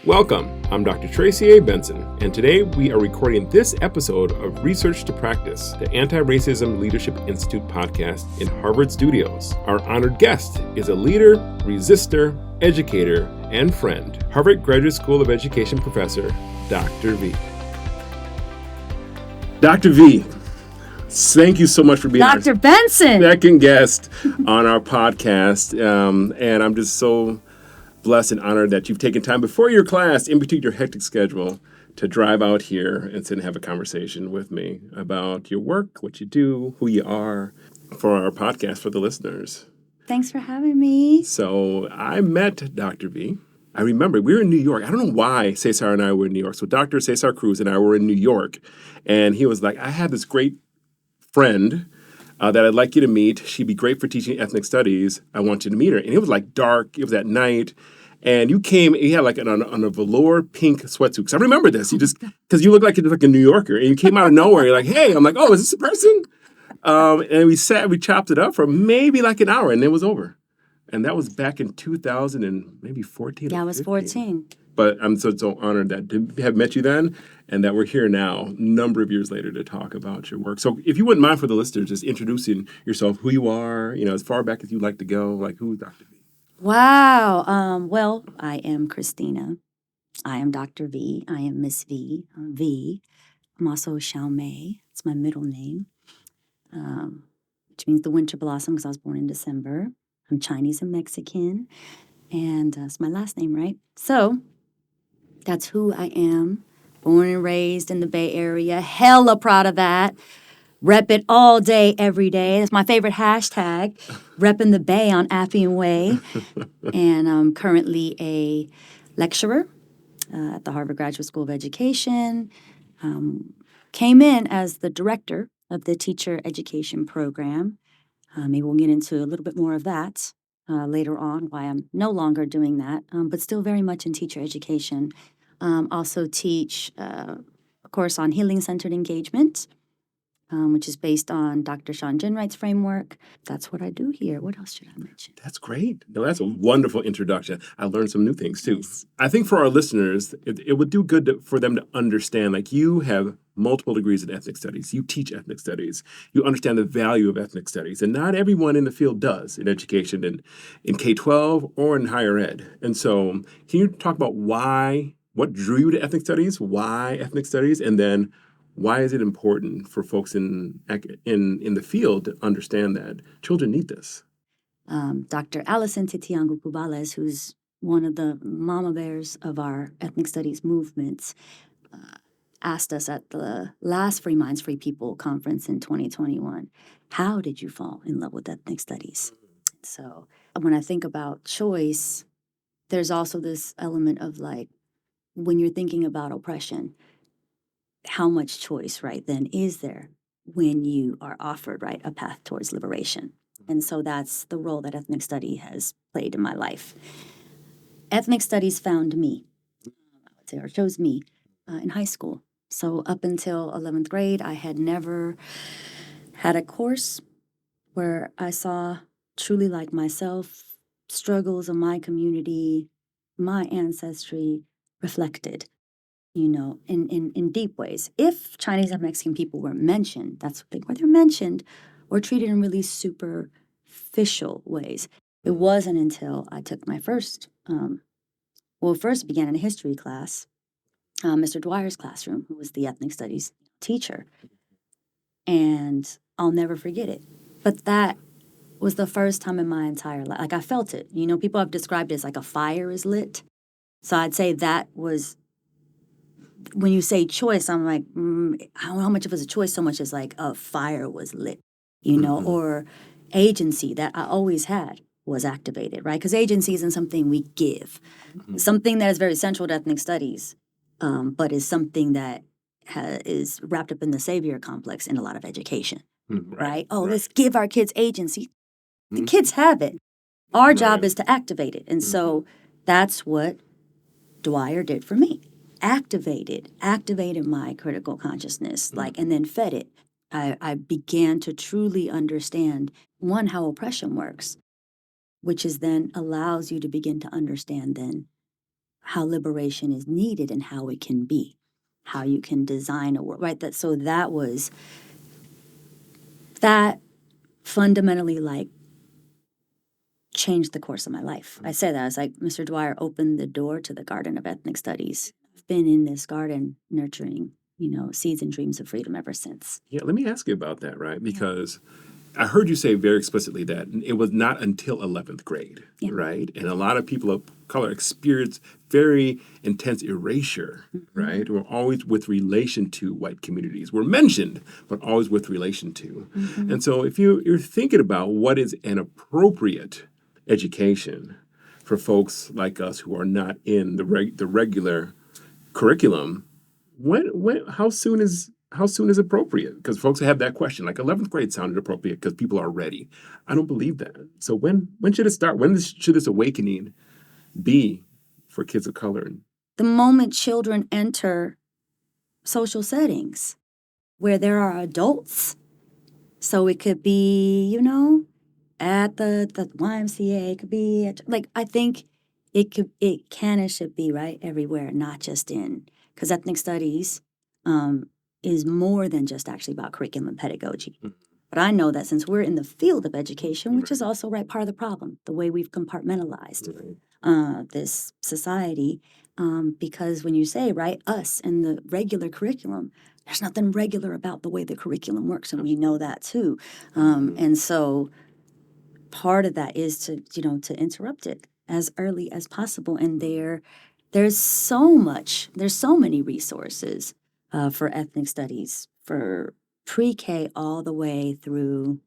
Welcome, I'm Dr. Tracy A. Benson, and today we are recording this episode of Research to Practice, the Anti-Racism Leadership Institute podcast in Harvard studios. Our honored guest is a leader, resistor, educator, and friend, Harvard Graduate School of Education professor, Dr. V. Dr. V, thank you so much for being Dr. Benson. second guest on our podcast, and I'm just so blessed and honored that you've taken time before your class, in between your hectic schedule, to drive out here and sit and have a conversation with me about your work, what you do, who you are, for our podcast for the listeners. Thanks for having me. So I met Dr. V. I remember we were in New York. I don't know why Cesar and I were in New York. So Dr. Cesar Cruz and I were in New York, and he was like, I have this great friend that I'd like you to meet. She'd be great for teaching ethnic studies. I want you to meet her. And it was like dark. It was at night. And you came, you had like on a velour pink sweatsuit. Because I remember this. You just, because you look like you're like a New Yorker. And you came out of nowhere. You're like, hey. I'm like, oh, is this a person? And we chopped it up for maybe like an hour. And it was over. And that was back in 2000 and maybe 14. Yeah, I was 14. But I'm so honored to have met you then and that we're here now, a number of years later, to talk about your work. So if you wouldn't mind for the listeners, just introducing yourself, who you are, as far back as you'd like to go, like who's Dr. V? Wow. Well, I am Christina. I am Dr. V. I am Miss V. V. I'm also Xiaomei. It's my middle name, which means the winter blossom because I was born in December. I'm Chinese and Mexican, and it's my last name, right? So that's who I am. Born and raised in the Bay Area. Hella proud of that. Rep it all day, every day. That's my favorite hashtag. Repping the Bay on Appian Way. And I'm currently a lecturer at the Harvard Graduate School of Education. Came in as the director of the teacher education program. Maybe we'll get into a little bit more of that later on, why I'm no longer doing that, but still very much in teacher education. Also teach a course on healing-centered engagement, which is based on Dr. Sean Ginwright's framework. That's what I do here. What else should I mention? That's great. No, that's a wonderful introduction. I learned some new things, too. Yes. I think for our listeners, it would do good for them to understand, like you have multiple degrees in ethnic studies. You teach ethnic studies. You understand the value of ethnic studies. And not everyone in the field does in education, in K-12 or in higher ed. And so can you talk about what drew you to ethnic studies, why ethnic studies, and then why is it important for folks in the field to understand that children need this? Dr. Allison Titiangu Kubales, who's one of the mama bears of our ethnic studies movements, asked us at the last Free Minds, Free People conference in 2021, how did you fall in love with ethnic studies? So when I think about choice, there's also this element of like, when you're thinking about oppression, how much choice, right, then is there when you are offered, right, a path towards liberation? And so that's the role that ethnic study has played in my life. Ethnic studies found me, I would say, or chose me in high school. So up until 11th grade, I had never had a course where I saw truly like myself, struggles of my community, my ancestry reflected, in deep ways. If Chinese and Mexican people were mentioned, that's where they're mentioned, or treated in really superficial ways. It wasn't until I took my first began in a history class, Mr. Dwyer's classroom, who was the ethnic studies teacher. And I'll never forget it. But that was the first time in my entire life. Like, I felt it. People have described it as like a fire is lit. So I'd say that was, when you say choice, I'm like, I don't know how much of it was a choice so much as like a fire was lit, or agency that I always had was activated, right? Because agency isn't something we give. Something that is very central to ethnic studies, but is something that is wrapped up in the savior complex in a lot of education, right? Let's give our kids agency. The kids have it. Our job is to activate it. And so that's what Dwyer did for me. Activated my critical consciousness, and then fed it. I began to truly understand, one, how oppression works, which is then allows you to begin to understand then how liberation is needed and how it can be, how you can design a world, right? That fundamentally changed the course of my life. I say that. It's like Mr. Dwyer opened the door to the Garden of Ethnic Studies. I've been in this garden nurturing, seeds and dreams of freedom ever since. Yeah, let me ask you about that, right? Because I heard you say very explicitly that it was not until 11th grade, right? And a lot of people of color experience very intense erasure, right? We're always with relation to white communities. We're mentioned, but always with relation to. And so if you're thinking about what is an appropriate education for folks like us who are not in the regular curriculum, how soon is appropriate? Because folks have that question. Like 11th grade sounded appropriate because people are ready. I don't believe that. So when should it start? When should this awakening be for kids of color? The moment children enter social settings where there are adults. So it could be, at the YMCA, it could be I think it can and should be right everywhere, not just because ethnic studies is more than just actually about curriculum and pedagogy. But I know that since we're in the field of education, which is also part of the problem, the way we've compartmentalized this society, because when you say, us and the regular curriculum, there's nothing regular about the way the curriculum works, and we know that too. And so part of that is to interrupt it as early as possible. And there's so many resources for ethnic studies, for pre-K all the way through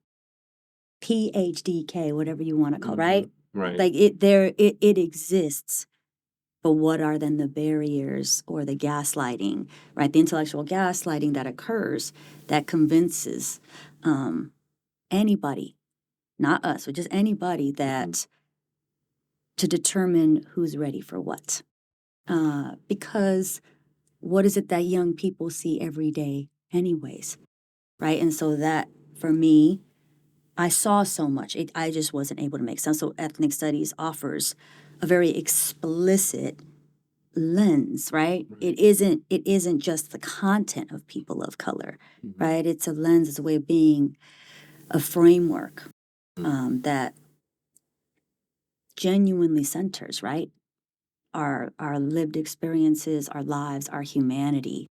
PhD-K, whatever you want to call, right? Right. It exists. But what are then the barriers or the gaslighting, right? The intellectual gaslighting that occurs that convinces anybody, not us, but just anybody, that to determine who's ready for what. Because what is it that young people see every day anyways, right? And so that, for me, I saw so much. I just wasn't able to make sense. So ethnic studies offers a very explicit lens, right? It isn't just the content of people of color, right? It's a lens, it's a way of being, a framework that genuinely centers, right? Our lived experiences, our lives, our humanity,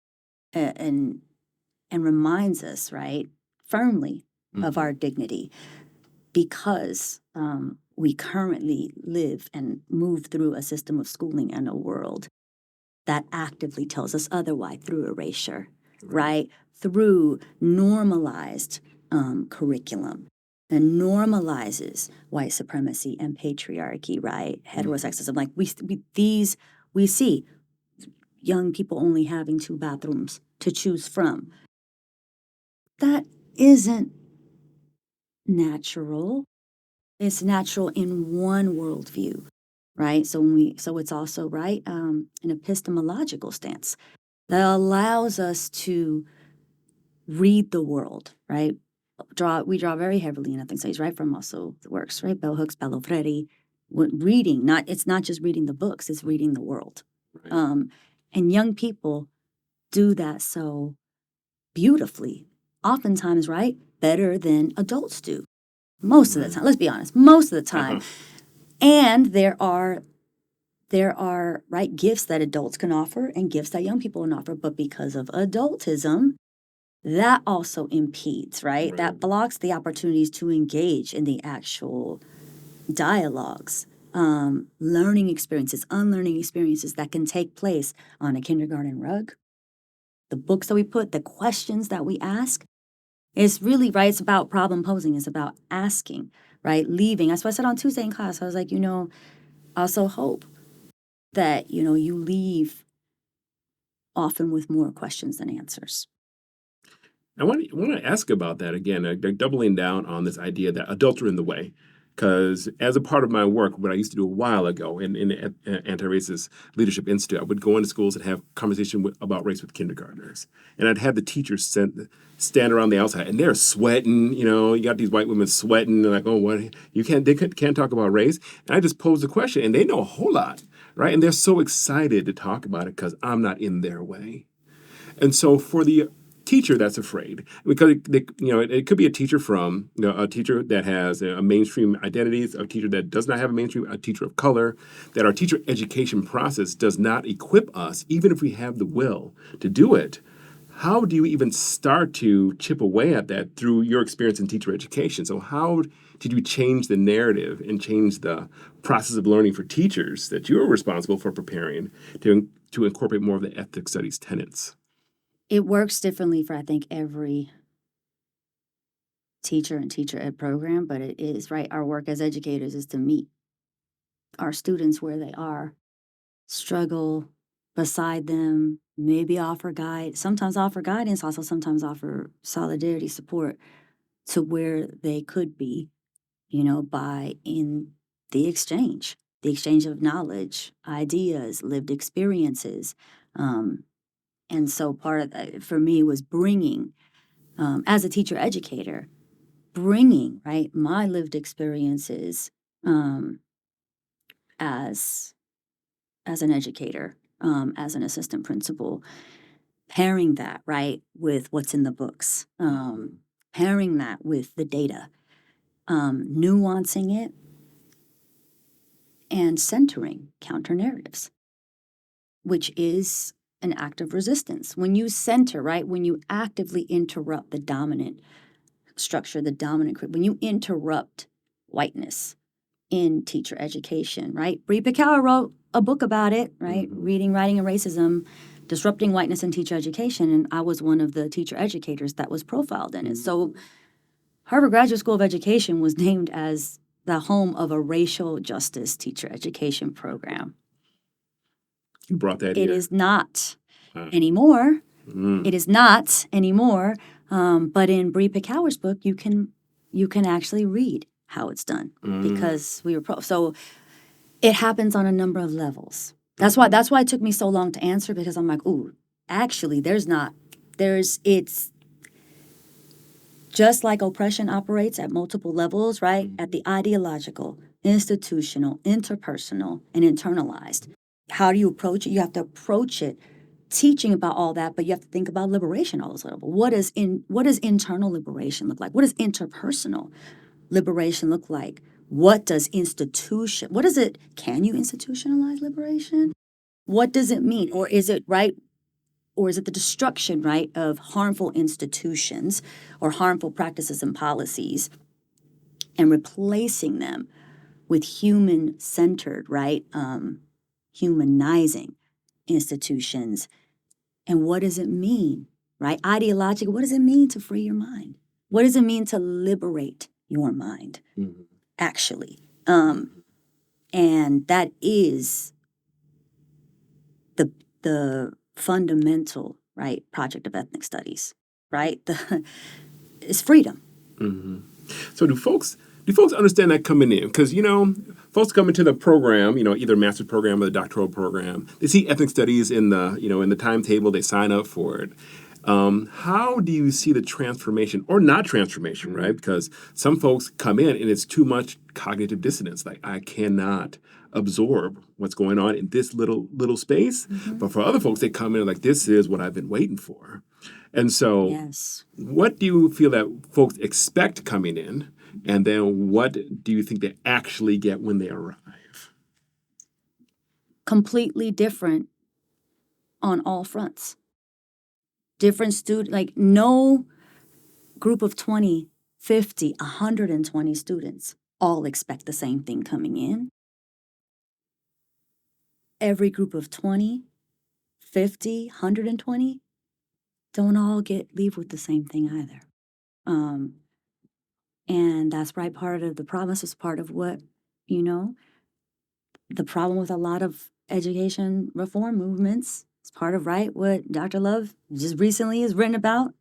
and reminds us, right, firmly of our dignity, because we currently live and move through a system of schooling and a world that actively tells us otherwise through erasure, right? Through normalized curriculum and normalizes white supremacy and patriarchy, right? Heterosexism. We see young people only having 2 bathrooms to choose from. That isn't natural. It's natural in one worldview, right? So it's also an epistemological stance that allows us to read the world, right? We draw very heavily in ethnic studies, right, from also the works, right? Bell Hooks, Bello Freire, reading. It's not just reading the books; it's reading the world. Right. And young people do that so beautifully, oftentimes, right, better than adults do. Most of the time, let's be honest, most of the time. And there are right gifts that adults can offer and gifts that young people can offer, but because of adultism, that also impedes, right? That blocks the opportunities to engage in the actual dialogues, learning experiences, unlearning experiences that can take place on a kindergarten rug. The books that we put, the questions that we ask, it's really, right, it's about problem posing. It's about asking, right, leaving. That's what I said on Tuesday in class. I was like, I also hope that, you leave often with more questions than answers. I want to ask about that again, doubling down on this idea that adults are in the way. Because as a part of my work, what I used to do a while ago in the Anti-Racist Leadership Institute, I would go into schools and have conversation about race with kindergartners. And I'd have the teachers stand around the outside, and they're sweating. You got these white women sweating. They're like, oh, what? They can't talk about race. And I just pose the question, and they know a whole lot, right? And they're so excited to talk about it because I'm not in their way. And so for the teacher that's afraid, because it could be a teacher from a teacher that has a mainstream identity, a teacher that does not have a mainstream, a teacher of color, that our teacher education process does not equip us, even if we have the will to do it. How do you even start to chip away at that through your experience in teacher education? So how did you change the narrative and change the process of learning for teachers that you're responsible for preparing to incorporate more of the ethnic studies tenets? It works differently for, I think, every teacher and teacher ed program, but it is, right? Our work as educators is to meet our students where they are, struggle beside them, maybe sometimes offer guidance, also sometimes offer solidarity, support to where they could be, by in the exchange of knowledge, ideas, lived experiences. And so part of that for me was bringing, as a teacher educator, bringing, right, my lived experiences as an educator, as an assistant principal, pairing that, right, with what's in the books, pairing that with the data, nuancing it, and centering counter narratives, which is an act of resistance. When you center, right, when you actively interrupt the dominant structure, when you interrupt whiteness in teacher education, right? Bree Picawa wrote a book about it, right? Reading, Writing, and Racism, Disrupting Whiteness in Teacher Education, and I was one of the teacher educators that was profiled in it. So Harvard Graduate School of Education was named as the home of a racial justice teacher education program. You brought that It here. is not anymore. It is not anymore. But in Bree Picawa's book, you can actually read how it's done because we were so it happens on a number of levels. That's why it took me so long to answer, because I'm like, ooh, actually it's just like oppression operates at multiple levels, right? At the ideological, institutional, interpersonal, and internalized. How do you approach it? You have to approach it teaching about all that, but you have to think about liberation all those levels. What does internal liberation look like? What does interpersonal liberation look like? What does can you institutionalize liberation? What does it mean? Or is it right? Or is it the destruction, right, of harmful institutions or harmful practices and policies and replacing them with human-centered, right, humanizing institutions? And what does it mean, right? Ideologically, what does it mean to free your mind? What does it mean to liberate your mind, actually? And that is the fundamental, right, project of ethnic studies, right? Is freedom. So do folks understand that coming in? Because folks come into the program, either master's program or the doctoral program. They see ethnic studies in the timetable. They sign up for it. How do you see the transformation or not transformation, right? Because some folks come in and it's too much cognitive dissonance. Like, I cannot absorb what's going on in this little space. But for other folks, they come in like, this is what I've been waiting for. And so Yes. what do you feel that folks expect coming in? And then what do you think they actually get when they arrive? Completely different on all fronts. Different student, like no group of 20, 50, 120 students all expect the same thing coming in. Every group of 20, 50, 120 don't all leave with the same thing either. And that's right, part of the problem. This is part of what, the problem with a lot of education reform movements. It's part of, right, what Dr. Love just recently has written about.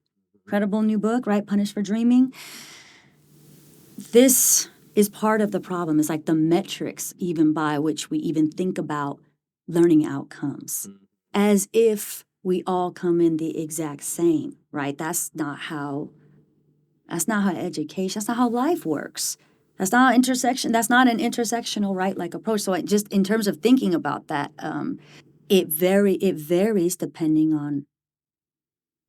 Incredible new book, right, Punished for Dreaming. This is part of the problem. It's like the metrics even by which we even think about learning outcomes, as if we all come in the exact same, right? That's not how education, that's not how life works. That's not intersection. That's not an intersectional right approach. So just in terms of thinking about that, it varies depending on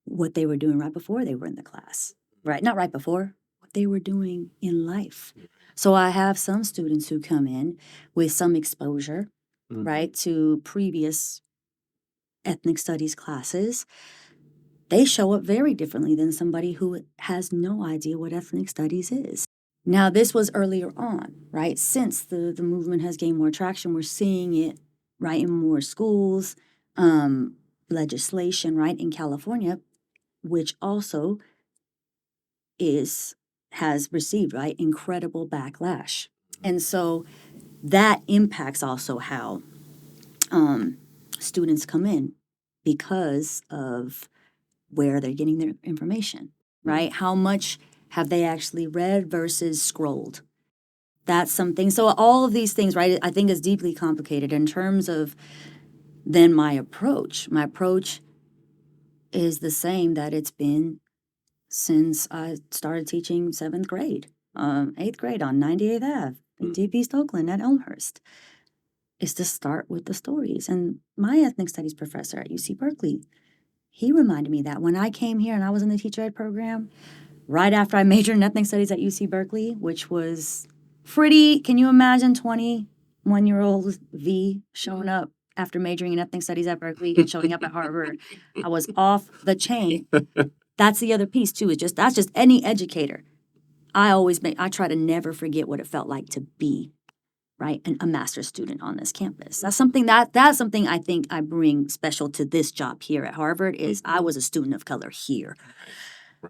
what they were doing right before they were in the class, right? Not right before, what they were doing in life. So I have some students who come in with some exposure, right, to previous ethnic studies classes. They show up very differently than somebody who has no idea what ethnic studies is. Now, this was earlier on, right? Since the movement has gained more traction, we're seeing it, right, in more schools, legislation, right, in California, which also has received, right, incredible backlash. And so that impacts also how students come in because of where they're getting their information, right? How much have they actually read versus scrolled? That's something. So all of these things, right, I think is deeply complicated in terms of then my approach. My approach is the same that it's been since I started teaching 7th grade, 8th grade on 98th Ave in Deep East Oakland at Elmhurst, is to start with the stories. And my ethnic studies professor at UC Berkeley, he reminded me that when I came here and I was in the teacher ed program, right after I majored in ethnic studies at UC Berkeley, which was pretty, can you imagine 21-year-old V showing up after majoring in ethnic studies at Berkeley and showing up at Harvard? I was off the chain. That's the other piece too, that's just any educator. I try to never forget what it felt like to be, right, a master's student on this campus. That's something I think I bring special to this job here at Harvard is I was a student of color here.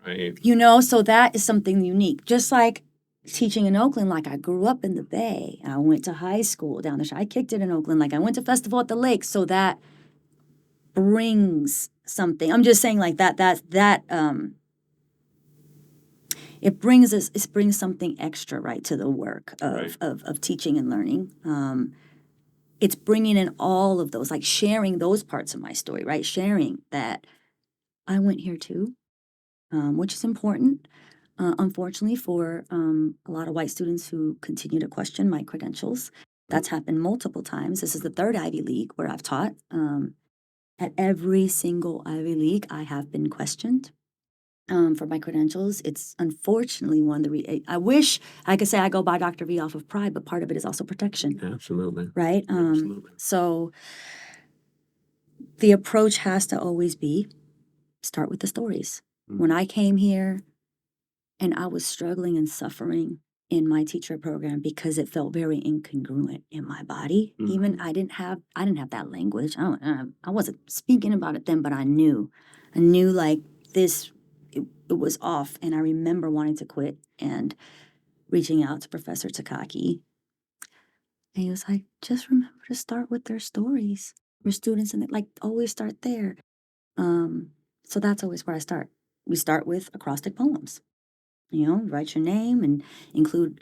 Right. So that is something unique. Just like teaching in Oakland, like I grew up in the Bay. I went to high school down the I kicked it in Oakland. Like I went to festival at the lake. So that brings something. I'm just saying like it brings something extra, right, to the work of teaching and learning. It's bringing in all of those, like sharing those parts of my story, right? Sharing that I went here too, which is important. Unfortunately, for a lot of white students who continue to question my credentials, that's happened multiple times. This is the 3rd Ivy League where I've taught. At every single Ivy League, I have been questioned for my credentials. It's unfortunately one of the I wish I could say I go by Dr. V off of pride, but part of it is also protection. Absolutely. Right? Absolutely. So the approach has to always be start with the stories. When I came here and I was struggling and suffering in my teacher program because it felt very incongruent in my body. Even I didn't have that language. I wasn't speaking about it then, but I knew like this, it was off. And I remember wanting to quit and reaching out to Professor Takaki. And he was like, just remember to start with their stories. Your students, and like always start there. So that's always where I start. We start with acrostic poems. Write your name and include,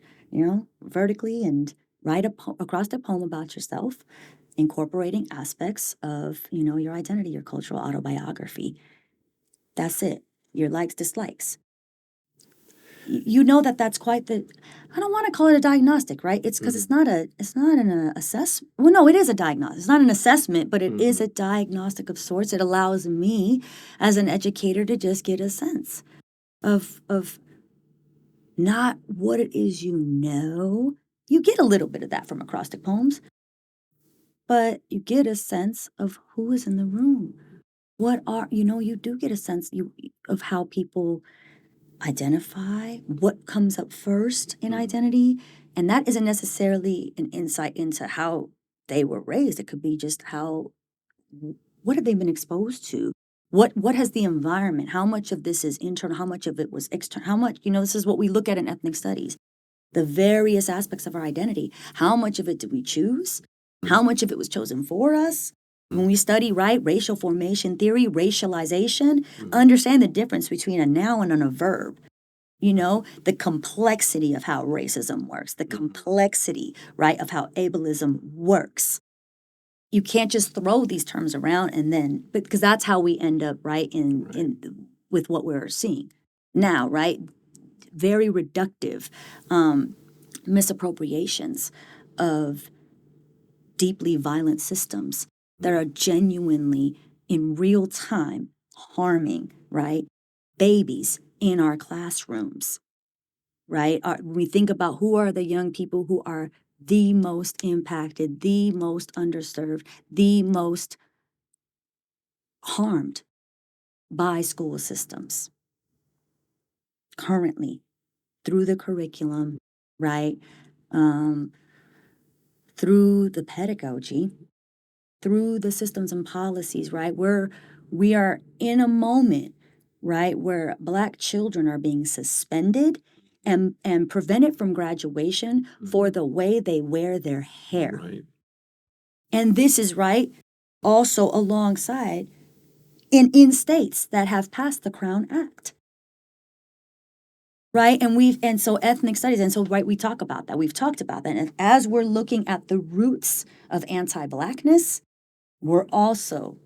vertically and write acrostic poem about yourself, incorporating aspects of, your identity, your cultural autobiography. That's it. Your likes, dislikes. That's quite the, I don't want to call it a diagnostic, right? It's because it's not an assessment. Well, no, it is a diagnostic. It's not an assessment, but it is a diagnostic of sorts. It allows me as an educator to just get a sense of not what it is You get a little bit of that from acrostic poems, but you get a sense of who is in the room. You do get a sense of how people identify, what comes up first in identity, and that isn't necessarily an insight into how they were raised. It could be just what have they been exposed to? What has the environment? How much of this is internal? How much of it was external? How much, this is what we look at in ethnic studies. The various aspects of our identity. How much of it did we choose? How much of it was chosen for us? When we study, right, racial formation theory, racialization, understand the difference between a noun and a verb. The complexity of how racism works, the complexity, right, of how ableism works. You can't just throw these terms around and then, because that's how we end up, right, with what we're seeing now, right? Very reductive. misappropriations of deeply violent systems that are genuinely in real time harming, right, babies in our classrooms, right? We think about who are the young people who are the most impacted, the most underserved, the most harmed by school systems currently through the curriculum, right? Through the pedagogy, through the systems and policies, right? We are in a moment, right, where Black children are being suspended and prevented from graduation for the way they wear their hair. Right. And this is right also alongside in states that have passed the Crown Act. Right. And so ethnic studies. And so, right, we talk about that. We've talked about that. And as we're looking at the roots of anti-Blackness, we're also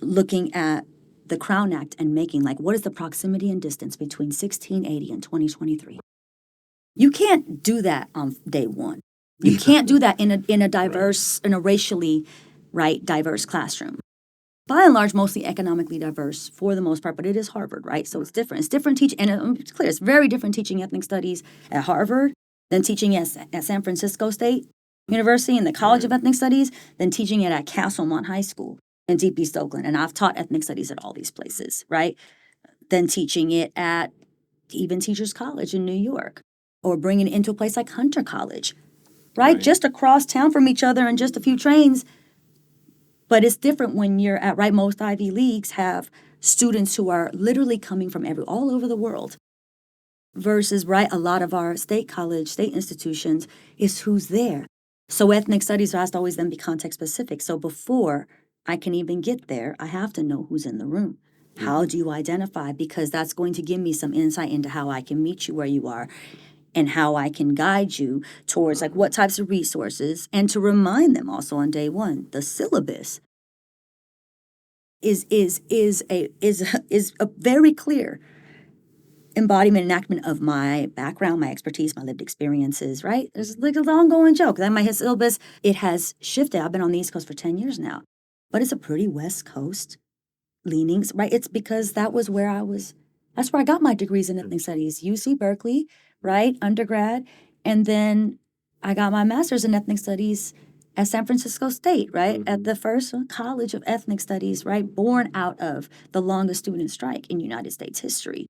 looking at the Crown Act and making, like, what is the proximity and distance between 1680 and 2023? You can't do that on day one. You can't do that in a diverse, in a racially, right, diverse classroom. By and large, mostly economically diverse for the most part, but it is Harvard, right? So it's different. It's different teaching, and it's clear, it's very different teaching ethnic studies at Harvard than teaching at San Francisco State University in the College of Ethnic Studies than teaching it at Castlemont High School in Deep East Oakland. And I've taught ethnic studies at all these places, right? Than teaching it at even Teachers College in New York, or bringing it into a place like Hunter College, right? Just across town from each other and just a few trains. But it's different when you're at, right, most Ivy Leagues have students who are literally coming from all over the world versus, right, a lot of our state institutions is who's there. So ethnic studies has to always then be context specific. So before I can even get there, I have to know who's in the room. How do you identify? Because that's going to give me some insight into how I can meet you where you are and how I can guide you towards, like, what types of resources, and to remind them also on day one, the syllabus is a very clear embodiment, enactment of my background, my expertise, my lived experiences, right? There's like an ongoing joke. That my syllabus, it has shifted. I've been on the East Coast for 10 years now, but it's a pretty West Coast leanings, right? It's because that was where that's where I got my degrees in ethnic studies, UC Berkeley, right? Undergrad. And then I got my master's in ethnic studies at San Francisco State, right? At the first college of ethnic studies, right? Born out of the longest student strike in United States history.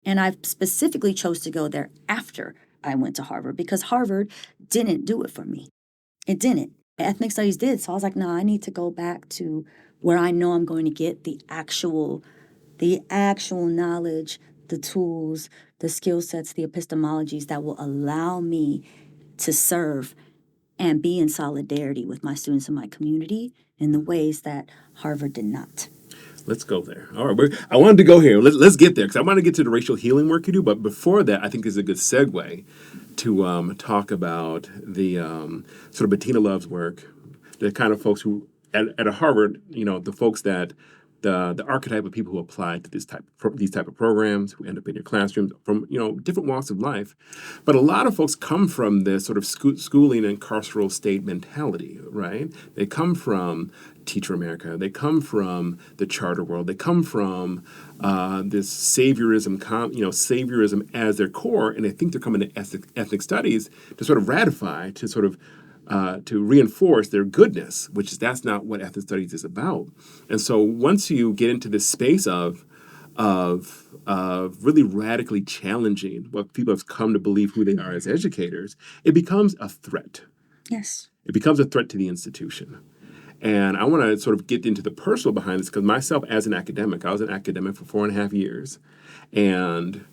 And I specifically chose to go there after I went to Harvard because Harvard didn't do it for me. It didn't. Ethnic studies did. So I was like, no, I need to go back to where I know I'm going to get the actual knowledge, the tools, the skill sets, the epistemologies that will allow me to serve and be in solidarity with my students and my community in the ways that Harvard did not. Let's go there. All right. I wanted to go here. Let's get there because I want to get to the racial healing work you do. But before that, I think is a good segue to talk about the sort of Bettina Love's work, the kind of folks who at Harvard, the folks that the archetype of people who apply to these type of programs, who end up in your classrooms from different walks of life. But a lot of folks come from this sort of schooling and carceral state mentality, right? They come from Teacher America. They come from the charter world. They come from this saviorism, saviorism as their core, and they think they're coming to ethnic studies to sort of ratify, to sort of to reinforce their goodness, that's not what ethnic studies is about. And so once you get into this space of really radically challenging what people have come to believe who they are as educators, it becomes a threat. Yes. It becomes a threat to the institution. And I want to sort of get into the personal behind this because myself as an academic, I was an academic for 4.5 years. And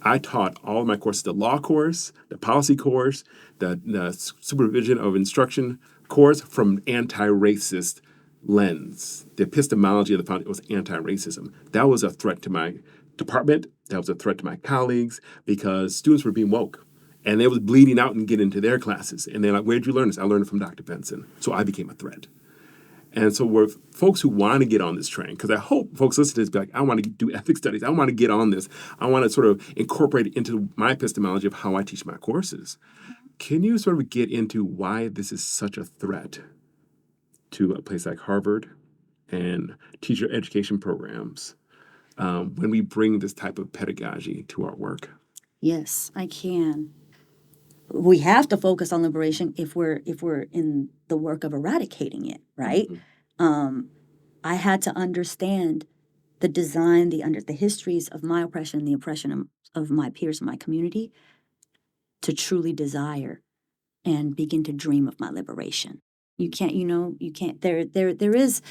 I taught all of my courses, the law course, the policy course, the supervision of instruction course from anti-racist lens. The epistemology of the foundation was anti-racism. That was a threat to my department. That was a threat to my colleagues because students were being woke. And they was bleeding out and get into their classes. And they're like, where'd you learn this? I learned it from Dr. Benson. So I became a threat. And so we're folks who want to get on this train, because I hope folks listening to this be like, I want to do ethics studies. I want to get on this. I want to sort of incorporate it into my epistemology of how I teach my courses. Can you sort of get into why this is such a threat to a place like Harvard and teacher education programs when we bring this type of pedagogy to our work? Yes, I can. We have to focus on liberation if we're in the work of eradicating it, right? I had to understand the design, the histories of my oppression, the oppression of my peers in my community, to truly desire and begin to dream of my liberation. You can't, you can't. There is.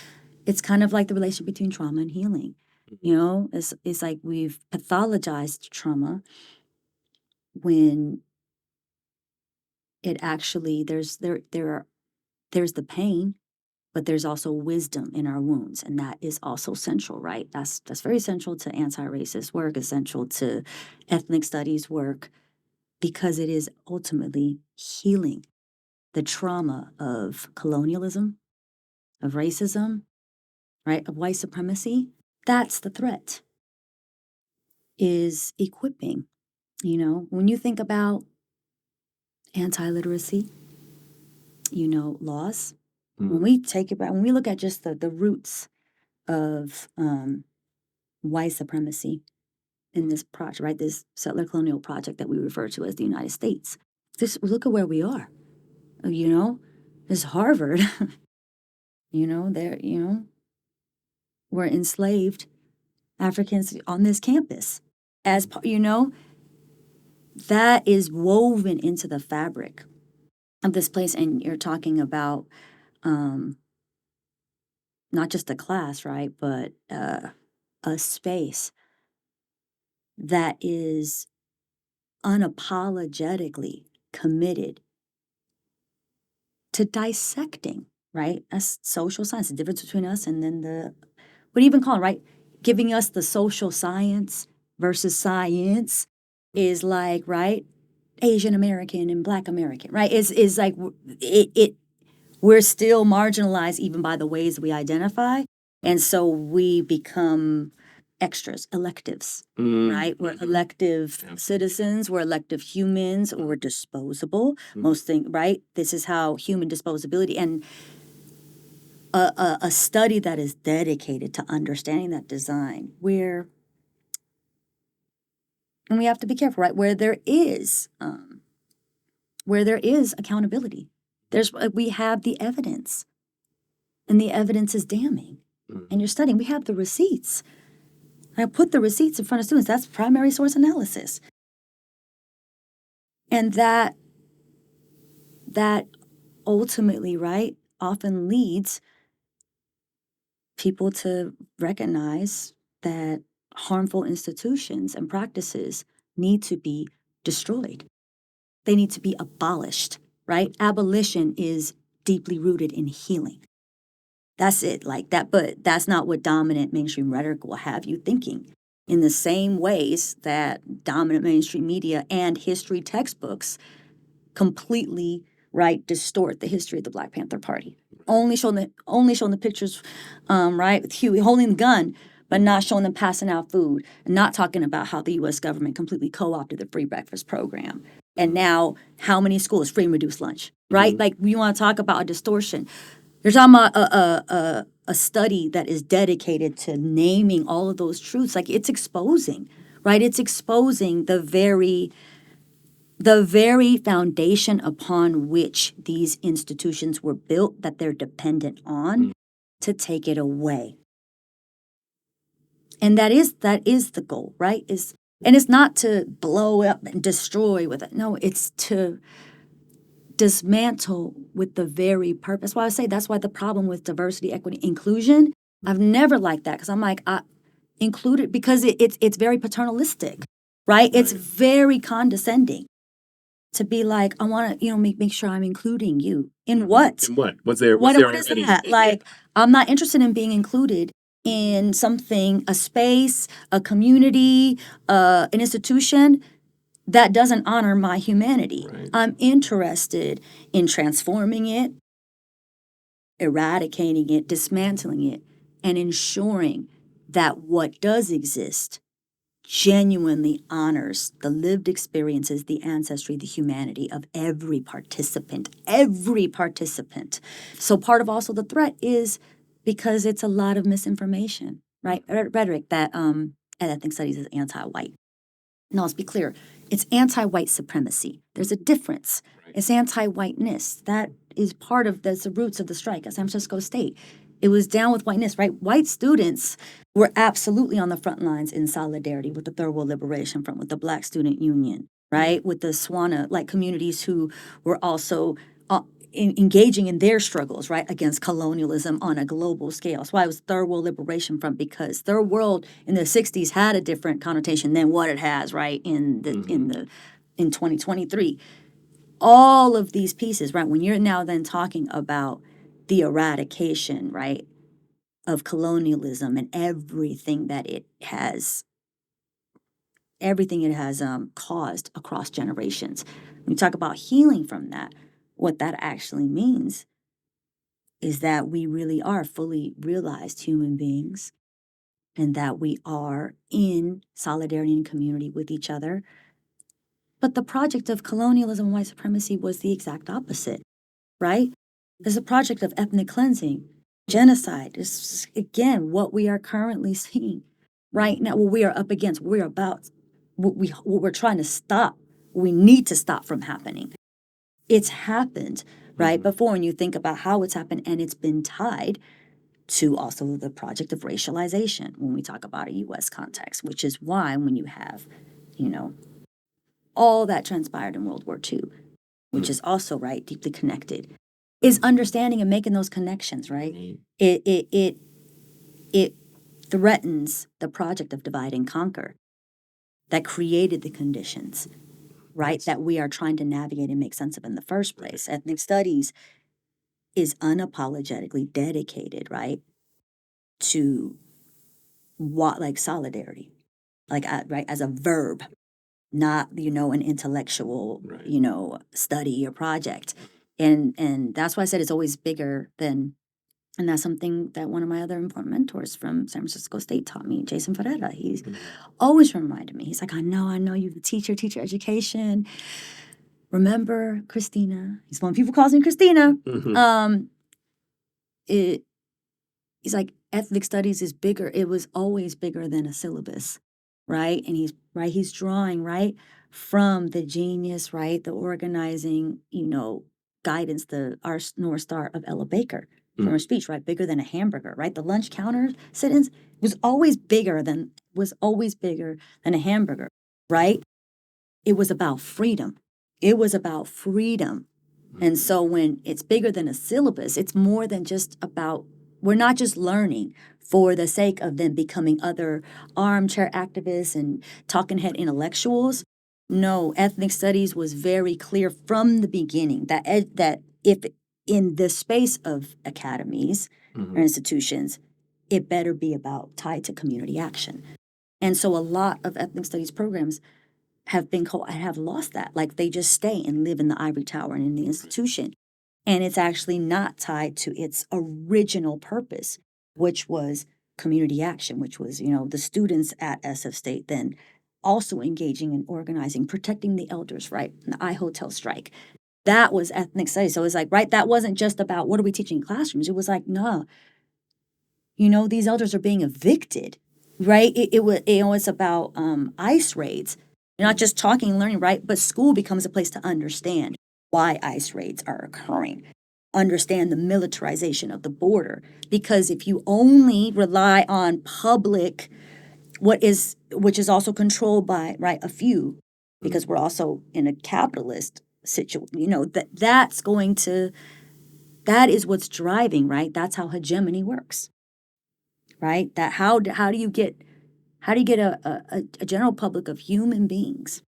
It's kind of like the relationship between trauma and healing. It's like we've pathologized trauma when it actually there's the pain, but there's also wisdom in our wounds, and that is also central, right? That's very central to anti-racist work, essential to ethnic studies work, because it is ultimately healing the trauma of colonialism, of racism, right, of white supremacy. That's the threat, is equipping. When you think about anti-literacy, laws, when we take it back, when we look at just the roots of white supremacy in this project, right, this settler colonial project that we refer to as the United States, look at where we are. This Harvard, we're enslaved Africans on this campus. That is woven into the fabric of this place. And you're talking about not just a class, right, but a space that is unapologetically committed to dissecting, right? That's social science, the difference between us and then what do you even call it, right? Giving us the social science versus science is like, right? Asian American and Black American, right? Is like we're still marginalized even by the ways we identify. And so we become extras, electives, right? We're elective citizens, we're elective humans, or we're disposable. Most things, right? This is how human disposability, and a study that is dedicated to understanding that design, and we have to be careful, right? Where there is accountability, we have the evidence, and the evidence is damning. And you're studying, we have the receipts. I put the receipts in front of students. That's primary source analysis. And that ultimately, right, often leads people to recognize that harmful institutions and practices need to be destroyed. They need to be abolished, right? Abolition is deeply rooted in healing. That's it, like that, but that's not what dominant mainstream rhetoric will have you thinking. In the same ways that dominant mainstream media and history textbooks completely, right, distort the history of the Black Panther Party. Only showing the pictures, right, with Huey holding the gun, but not showing them passing out food, and not talking about how the U.S. government completely co-opted the free breakfast program. And now, how many schools free and reduced lunch, right? Like, we want to talk about a distortion. You're talking about a study that is dedicated to naming all of those truths. Like, it's exposing, right? It's exposing the very foundation upon which these institutions were built, that they're dependent on, to take it away. And that is the goal, right? And it's not to blow up and destroy with it. No, it's to dismantle with the very purpose. That's why I say that's why the problem with diversity, equity, inclusion, I've never liked that, because I'm like, included, because it's very paternalistic, right? It's very condescending to be like, I want to, make sure I'm including you. In what? In what? What is that? Like, I'm not interested in being included in something, a space, a community, an institution that doesn't honor my humanity. Right. I'm interested in transforming it, eradicating it, dismantling it, and ensuring that what does exist genuinely honors the lived experiences, the ancestry, the humanity of every participant, every participant. So part of also the threat is because it's a lot of misinformation, right? Rhetoric that ethnic studies is anti-white. Now, let's be clear. It's anti-white supremacy. There's a difference. It's anti-whiteness. That is part of the roots of the strike at San Francisco State. It was down with whiteness, right? White students were absolutely on the front lines in solidarity with the Third World Liberation Front, with the Black Student Union, right? With the SWANA-like communities who were also engaging in their struggles, right, against colonialism on a global scale. That's why it was Third World Liberation Front, because Third World in the 60s had a different connotation than what it has, right, in 2023. All of these pieces, right, when you're now then talking about the eradication, right, of colonialism and everything it has caused across generations. When you talk about healing from that, what that actually means is that we really are fully realized human beings and that we are in solidarity and community with each other. But the project of colonialism and white supremacy was the exact opposite, right? It's a project of ethnic cleansing, genocide. Is again what we are currently seeing right now. What we are up against. We're about what we're trying to stop. We need to stop from happening. It's happened right before, and you think about how it's happened, and it's been tied to also the project of racialization when we talk about a U.S. context, which is why when you have, all that transpired in World War II, which is also right deeply connected, is understanding and making those connections, right? It threatens the project of divide and conquer that created the conditions, right, that we are trying to navigate and make sense of in the first place. Ethnic studies is unapologetically dedicated, right, to what, like solidarity, like right, as a verb, not an intellectual study or project, and that's why I said it's always bigger than. And that's something that one of my other important mentors from San Francisco State taught me, Jason Ferreira. He's always reminded me. He's like, I know you, the teacher education. Remember Christina? He's one people calls me Christina. He's like, ethnic studies is bigger. It was always bigger than a syllabus, right? And he's drawing right from the genius, right, the organizing, guidance, our North Star of Ella Baker from her speech, right? Bigger than a hamburger, right? The lunch counter sit-ins was always bigger than a hamburger, right? It was about freedom. It was about freedom. And so when it's bigger than a syllabus, it's more than just about, we're not just learning for the sake of them becoming other armchair activists and talking head intellectuals. No, ethnic studies was very clear from the beginning that if in the space of academies or institutions, it better be tied to community action. And so a lot of ethnic studies programs have lost that. Like they just stay and live in the ivory tower and in the institution. And it's actually not tied to its original purpose, which was community action, which was, the students at SF State then also engaging in organizing, protecting the elders, right? The iHotel strike. That was ethnic studies. So it's like, right, that wasn't just about what are we teaching in classrooms. It was like, no, these elders are being evicted, right? It's about ICE raids. You're not just talking and learning, right? But school becomes a place to understand why ICE raids are occurring, understand the militarization of the border. Because if you only rely on public, which is also controlled by, right, a few, because we're also in a capitalist situation, that is what's driving, right? That's how hegemony works, right? That how do you get a general public of human beings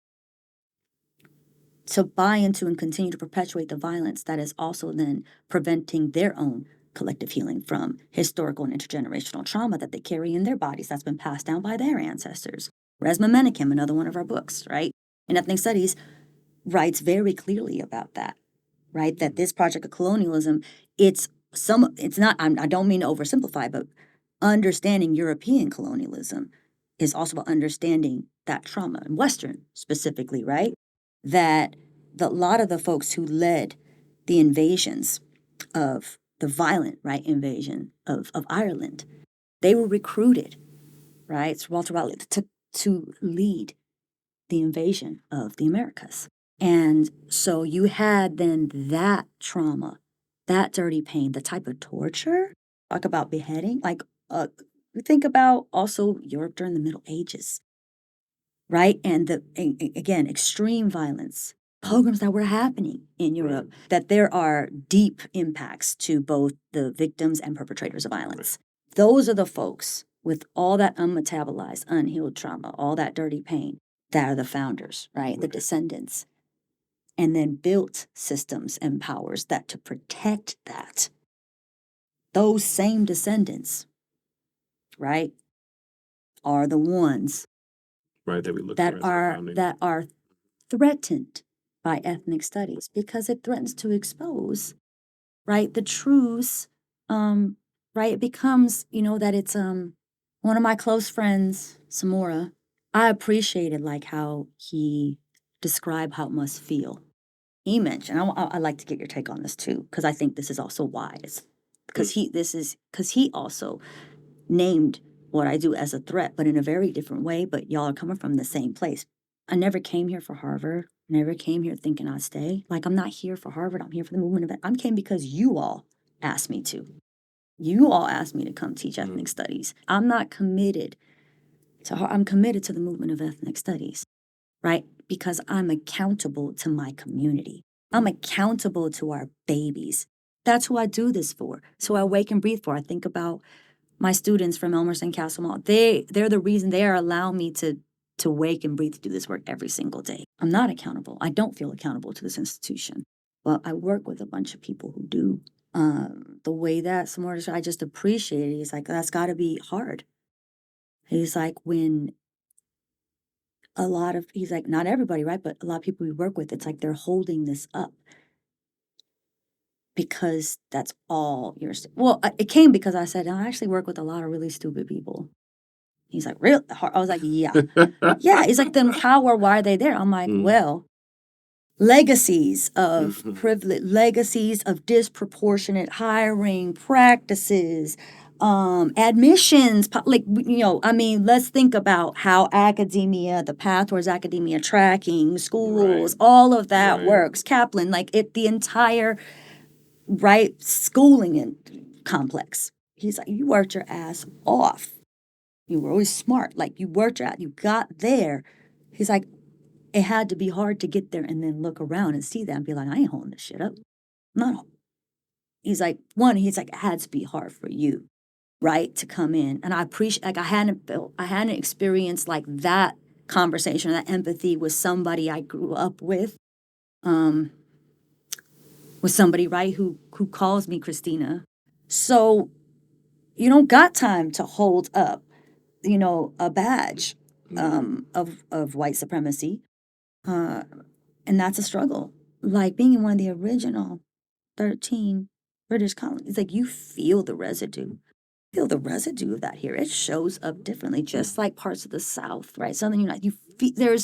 to buy into and continue to perpetuate the violence that is also then preventing their own collective healing from historical and intergenerational trauma that they carry in their bodies that's been passed down by their ancestors. Resma Menakem, another one of our books, right? In Ethnic Studies, writes very clearly about that, right? That this project of colonialism, it's it's not, I don't mean to oversimplify, but understanding European colonialism is also about understanding that trauma, and Western specifically, right? That a lot of the folks who led the invasions of the violent, right, invasion of Ireland, they were recruited, right? So Walter Raleigh to lead the invasion of the Americas. And so you had then that trauma, that dirty pain, the type of torture, talk about beheading, like you think about also Europe during the Middle Ages, right? And again, extreme violence, pogroms that were happening in Europe, that there are deep impacts to both the victims and perpetrators of violence. Those are the folks with all that unmetabolized, unhealed trauma, all that dirty pain, that are the founders, right? The descendants. And then built systems and powers that to protect that. Those same descendants, right, are the ones that we look that for as are founding. that are threatened by ethnic studies because it threatens to expose, right, the truths, right? It becomes, that it's one of my close friends, Samora. I appreciated like how he described how it must feel. He mentioned, I like to get your take on this too, because I think this is also wise, because he also named what I do as a threat, but in a very different way. But y'all are coming from the same place. I never came here for Harvard. Never came here thinking I'd stay. Like, I'm not here for Harvard. I'm here for the movement of. I came because you all asked me to. You all asked me to come teach ethnic studies. I'm not committed I'm committed to the movement of ethnic studies, right? Because I'm accountable to my community. I'm accountable to our babies. That's who I do this for. So I wake and breathe for. I think about my students from Elmhurst and Castle Mall. They're the reason they are allowing me to wake and breathe to do this work every single day. I'm not accountable. I don't feel accountable to this institution. But I work with a bunch of people who do. The way that Samora, I just appreciate it. He's like, that's got to be hard. He's like, when he's like, not everybody, right? But a lot of people we work with, it's like they're holding this up because that's all well, it came because I said, I actually work with a lot of really stupid people. He's like, real? I was like, yeah. Yeah. He's like, then how or why are they there? I'm like, well, legacies of privilege, legacies of disproportionate hiring practices, admissions, let's think about how academia, the path towards academia, tracking, schools, all of that works. Kaplan, the entire, schooling and complex. He's like, you worked your ass off. You were always smart. You worked your ass, you got there. He's like, it had to be hard to get there and then look around and see that and be like, I ain't holding this shit up. No. He's like, it had to be hard for you, right, to come in. And I appreciate, I hadn't experienced that conversation, that empathy with somebody I grew up with somebody, right, who calls me Christina. So you don't got time to hold up, a badge of white supremacy. And that's a struggle. Like being in one of the original 13 British colonies, it's like you feel the residue. Feel the residue of that here. It shows up differently, just like parts of the South, right? Southern United. You feel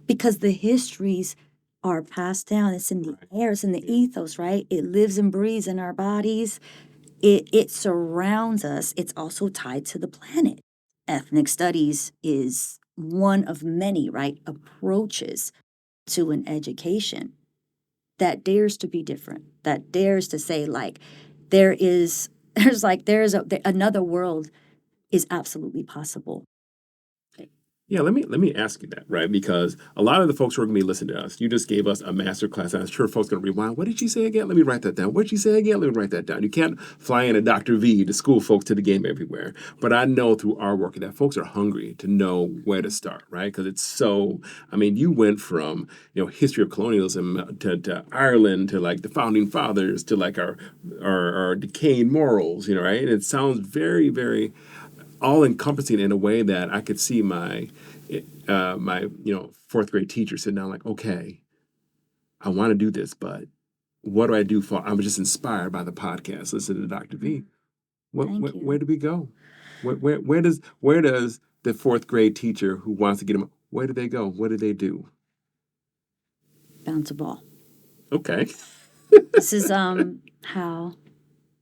because the histories are passed down. It's in the air. It's in the ethos, right? It lives and breathes in our bodies. It surrounds us. It's also tied to the planet. Ethnic studies is one of many, right, approaches to an education that dares to be different, that dares to say another world is absolutely possible. Yeah, let me ask you that, right? Because a lot of the folks who are going to be listening to us, you just gave us a master class. I'm sure folks are going to rewind. What did you say again? Let me write that down. What did you say again? Let me write that down. You can't fly in a Dr. V to school folks to the game everywhere. But I know through our work that folks are hungry to know where to start, right? Because it's so, you went from, history of colonialism to Ireland to the founding fathers to our decaying morals, right? And it sounds very, very all-encompassing in a way that I could see my fourth grade teacher sitting down okay, I want to do this, but what do I do for? I was just inspired by the podcast. Listen to Dr. V. Thank you. Where do we go? Where does the fourth grade teacher who wants to get them? Where do they go? What do they do? Bounce a ball. Okay. This is how,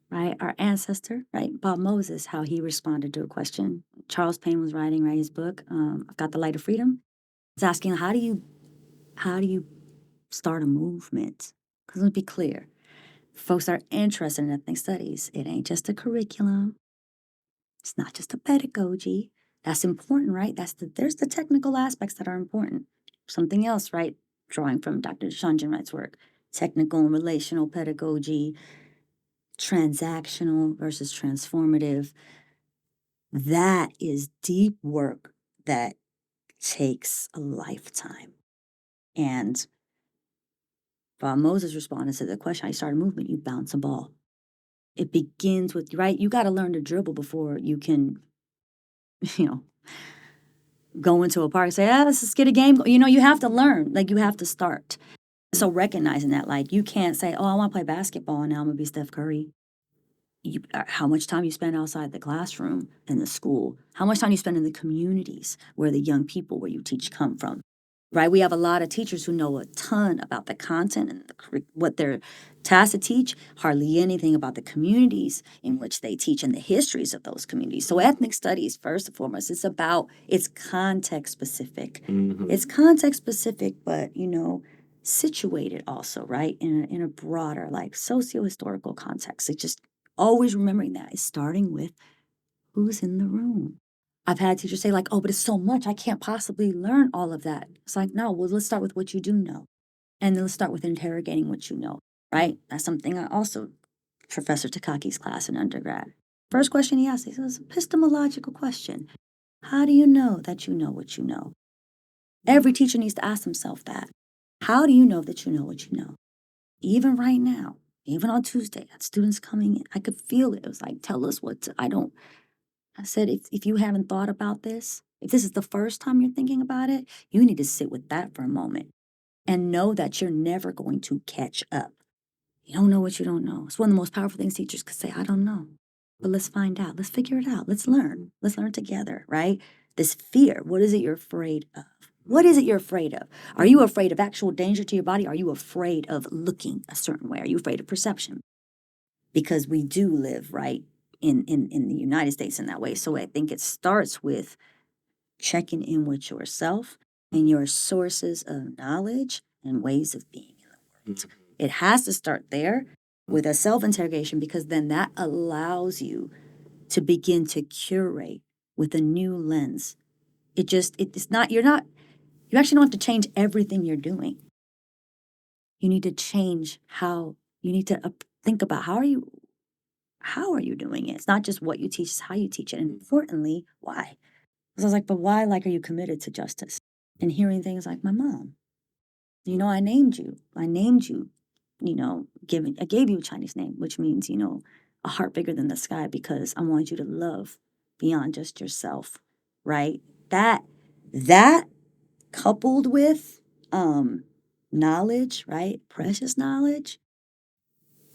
right, our ancestor, right, Bob Moses, how he responded to a question. Charles Payne was writing, right, his book, I've Got the Light of Freedom. He's asking, how do you start a movement? Because let's be clear, folks are interested in ethnic studies. It ain't just a curriculum. It's not just a pedagogy. That's important, right? There's the technical aspects that are important. Something else, right? Drawing from Dr. Shanjan Wright's work, technical and relational pedagogy, transactional versus transformative. That is deep work that takes a lifetime. And Bob Moses responded to the question, how you start a movement, you bounce a ball. It begins with, right? You got to learn to dribble before you can, go into a park and say, let's just get a game. You have to learn, like you have to start. So recognizing that, like you can't say, oh, I want to play basketball and now I'm going to be Steph Curry. How much time you spend outside the classroom in the school, how much time you spend in the communities where the young people where you teach come from, right? We have a lot of teachers who know a ton about the content and what they're tasked to teach, hardly anything about the communities in which they teach and the histories of those communities. So ethnic studies, first and foremost, it's context specific. Mm-hmm. It's context specific, but, situated also, right? In a broader, like socio-historical context. It's just always remembering that is starting with who's in the room. I've had teachers say, like, oh, but it's so much, I can't possibly learn all of that. It's like, no, well, let's start with what you do know. And then let's start with interrogating what you know, right? That's something I also, Professor Takaki's class in undergrad. First question he asked, he says, epistemological question. How do you know that you know what you know? Every teacher needs to ask himself that. How do you know that you know what you know? Even right now, even on Tuesday, I had students coming in. I could feel it. It was like, tell us I said, if you haven't thought about this, if this is the first time you're thinking about it, you need to sit with that for a moment and know that you're never going to catch up. You don't know what you don't know. It's one of the most powerful things teachers could say, I don't know. But let's find out. Let's figure it out. Let's learn. Let's learn together, right? This fear, what is it you're afraid of? What is it you're afraid of? Are you afraid of actual danger to your body? Are you afraid of looking a certain way? Are you afraid of perception? Because we do live, right, in the United States in that way. So I think it starts with checking in with yourself and your sources of knowledge and ways of being in the world. It has to start there with a self-interrogation, because then that allows you to begin to curate with a new lens. You actually don't have to change everything you're doing. You need to change you need to think about how are you doing it? It's not just what you teach, it's how you teach it. And importantly, why? Because I was like, but why, like, are you committed to justice? And hearing things like my mom, I named you, I gave you a Chinese name, which means, a heart bigger than the sky, because I want you to love beyond just yourself, right? That coupled with knowledge, right? Precious knowledge,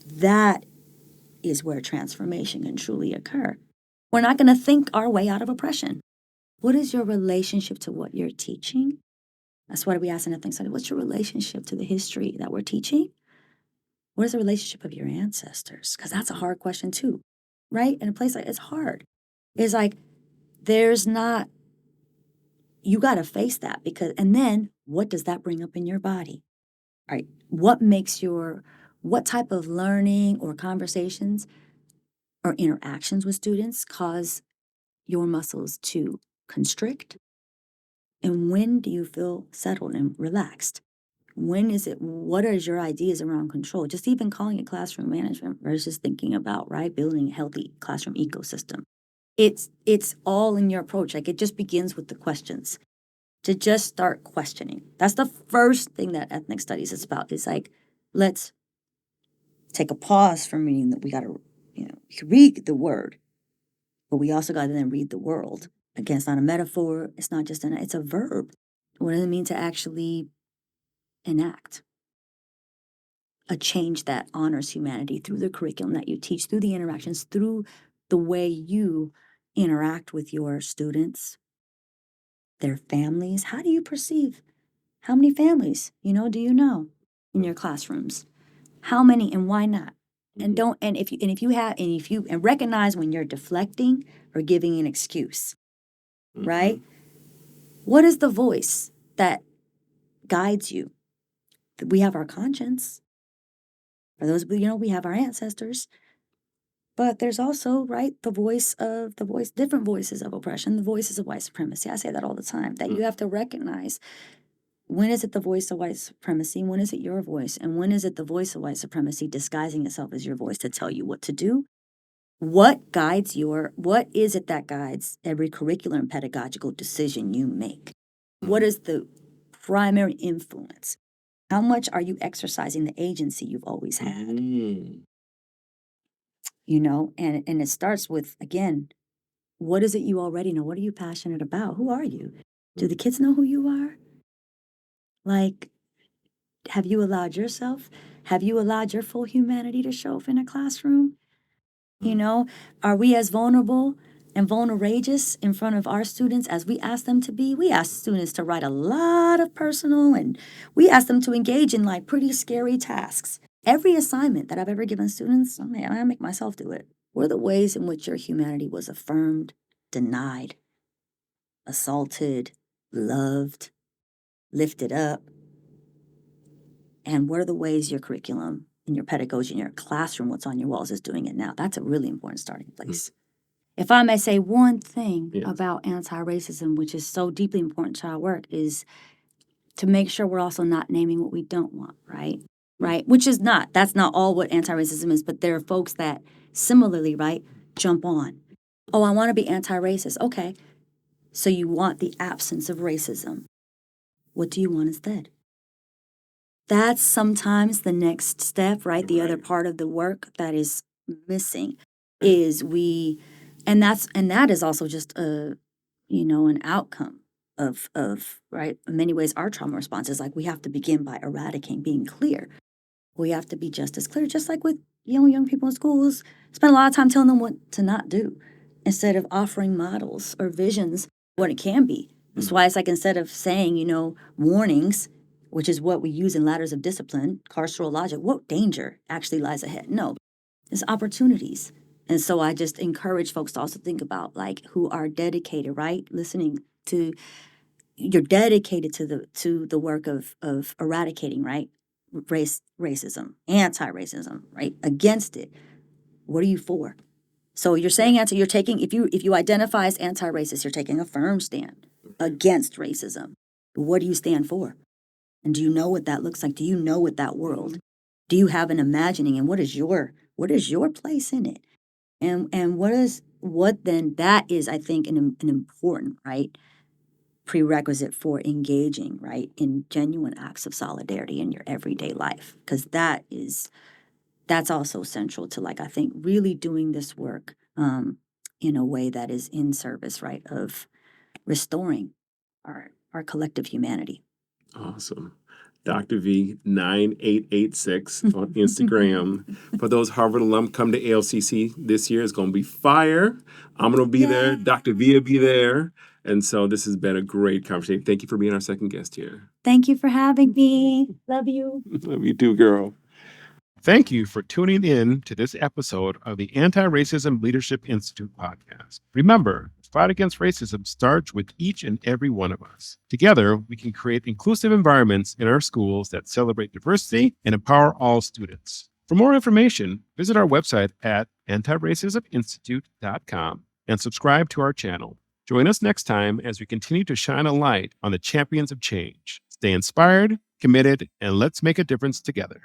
that is where transformation can truly occur. We're not going to think our way out of oppression. What is your relationship to what you're teaching? That's why we ask in ethnic study, what's your relationship to the history that we're teaching? What is the relationship of your ancestors? Because that's a hard question too, right? In a place like it's hard. It's like you got to face that, and then what does that bring up in your body? Right? What type of learning or conversations or interactions with students cause your muscles to constrict? And when do you feel settled and relaxed? What are your ideas around control? Just even calling it classroom management versus thinking about, right, building a healthy classroom ecosystem. It's all in your approach. Like, it just begins with the questions. To just start questioning. That's the first thing that ethnic studies is about. It's like, let's take a pause from reading that. We got to, read the word, but we also got to then read the world. Again, it's not a metaphor. It's not just it's a verb. What does it mean to actually enact? a change that honors humanity through the curriculum that you teach, through the interactions, through the way you interact with your students, their families. How do you perceive? How many families, do you know in your classrooms? How many and why not? And don't and if you recognize when you're deflecting or giving an excuse, right? What is the voice that guides you? We have our conscience. For those, we have our ancestors. But there's also, right, different voices of oppression, the voices of white supremacy. I say that all the time, that you have to recognize, when is it the voice of white supremacy? When is it your voice? And when is it the voice of white supremacy disguising itself as your voice to tell you what to do? What is it that guides every curricular and pedagogical decision you make? What is the primary influence? How much are you exercising the agency you've always had? And it starts with, again, what is it you already know? What are you passionate about? Who are you? Do the kids know who you are? Like, have you allowed your full humanity to show up in a classroom? Are we as vulnerable and vulnerageous in front of our students as we ask them to be? We ask students to write a lot of personal, and we ask them to engage in like pretty scary tasks. Every assignment that I've ever given students, I make myself do it. What are the ways in which your humanity was affirmed, denied, assaulted, loved, lifted up? And what are the ways your curriculum and your pedagogy in your classroom, what's on your walls, is doing it now? That's a really important starting place. If I may say one thing about anti-racism, which is so deeply important to our work, is to make sure we're also not naming what we don't want, right? Right? That's not all what anti-racism is, but there are folks that similarly, right, jump on. Oh, I want to be anti-racist. Okay. So you want the absence of racism. What do you want instead? That's sometimes the next step, right? The other part of the work that is missing is that is also just an outcome of right, in many ways our trauma response is like, we have to begin by eradicating, being clear. We have to be just as clear, just like with young people in schools. Spend a lot of time telling them what to not do instead of offering models or visions what it can be. That's why it's like, instead of saying, warnings, which is what we use in ladders of discipline, carceral logic, what danger actually lies ahead? No, it's opportunities. And so I just encourage folks to also think about, like, who are dedicated, right? You're dedicated to the work of eradicating, right? Racism, anti-racism, right? Against it. What are you for? So you're saying if you identify as anti-racist, you're taking a firm stand against racism. What do you stand for? And do you know what that looks like? Do you know what that world? Do you have an imagining? And what is your place in it? And what then that is, I think, an important, right, prerequisite for engaging, right, in genuine acts of solidarity in your everyday life, because that's also central to, like, I think, really doing this work in a way that is in service, right, of restoring our collective humanity. Awesome. Dr. V 9886 on Instagram. For those Harvard alum, come to ALCC this year. It's going to be fire. I'm going to be there. Dr. V will be there. And so this has been a great conversation. Thank you for being our second guest here. Thank you for having me. Love you. Love you too, girl. Thank you for tuning in to this episode of the Anti-Racism Leadership Institute podcast. Remember, the fight against racism starts with each and every one of us. Together, we can create inclusive environments in our schools that celebrate diversity and empower all students. For more information, visit our website at antiracisminstitute.com and subscribe to our channel. Join us next time as we continue to shine a light on the champions of change. Stay inspired, committed, and let's make a difference together.